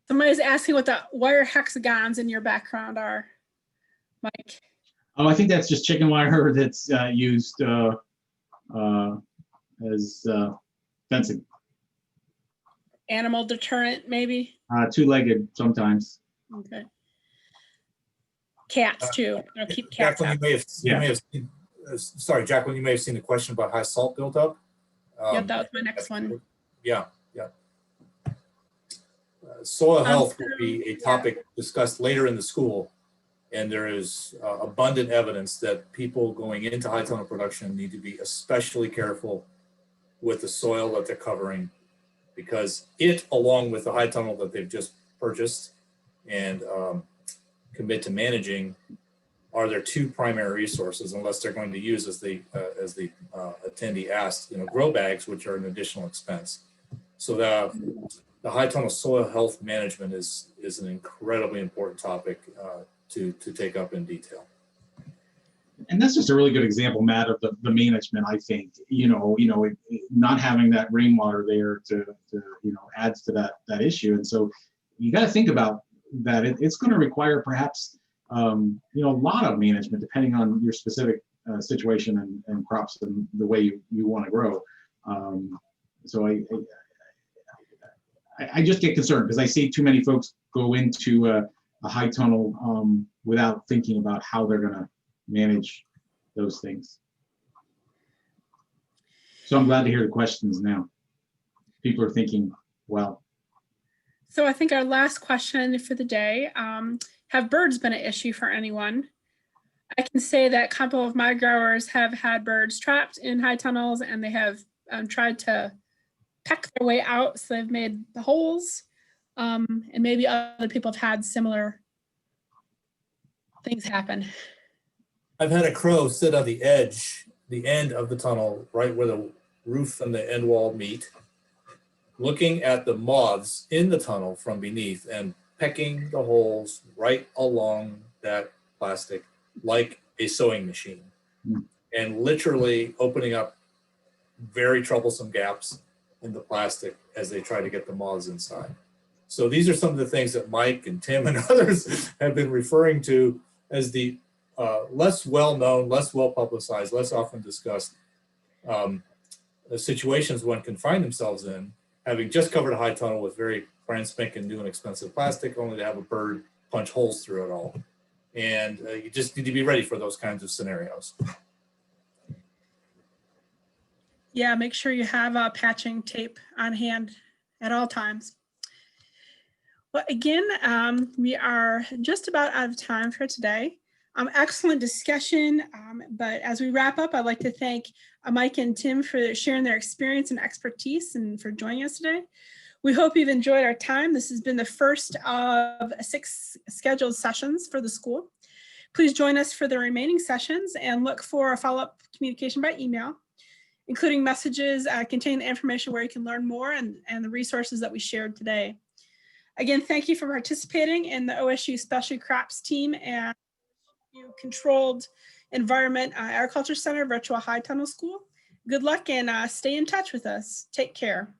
Somebody's asking what the wire hexagons in your background are, Mike. Oh, I think that's just chicken wire that's used as fencing. Animal deterrent, maybe? Two-legged sometimes. Okay. Cats too. I'll keep cats Jacqueline, out. you may have seen, sorry, Jacqueline, you may have seen the question about high salt buildup. Yep, that was my next one. Yeah. Soil health will be a topic discussed later in the school, and there is abundant evidence that people going into high tunnel production need to be especially careful with the soil that they're covering, because it, along with the high tunnel that they've just purchased and commit to managing, are their two primary resources, unless they're going to use, as the attendee asked, grow bags, which are an additional expense. So the high tunnel soil health management is an incredibly important topic to take up in detail. And that's just a really good example, Matt, of the management. I think not having that rainwater there to adds to that issue, and so you got to think about that. It's going to require perhaps a lot of management depending on your specific situation and crops and the way you want to grow. So I just get concerned because I see too many folks go into a high tunnel without thinking about how they're going to manage those things. So I'm glad to hear the questions now. People are thinking, well. So I think our last question for the day, have birds been an issue for anyone? I can say that a couple of my growers have had birds trapped in high tunnels, and they have tried to peck their way out, so they've made the holes, and maybe other people have had similar things happen. I've had a crow sit on the end of the tunnel, right where the roof and the end wall meet, looking at the moths in the tunnel from beneath and pecking the holes right along that plastic like a sewing machine, and literally opening up very troublesome gaps in the plastic as they try to get the moths inside. So these are some of the things that Mike and Tim and others have been referring to as the less well-known, less well-publicized, less often discussed situations one can find themselves in, having just covered a high tunnel with very brand spanking new and expensive plastic, only to have a bird punch holes through it all. And you just need to be ready for those kinds of scenarios. Yeah, make sure you have patching tape on hand at all times. Well, again, we are just about out of time for today. Excellent discussion, but as we wrap up, I'd like to thank Mike and Tim for sharing their experience and expertise and for joining us today. We hope you've enjoyed our time. This has been the first of 6 scheduled sessions for the school. Please join us for the remaining sessions and look for a follow-up communication by email, including messages containing the information where you can learn more and the resources that we shared today. Again, thank you for participating in the OSU Specialty Crops team and Controlled Environment Agriculture Center Virtual High Tunnel School. Good luck and stay in touch with us. Take care.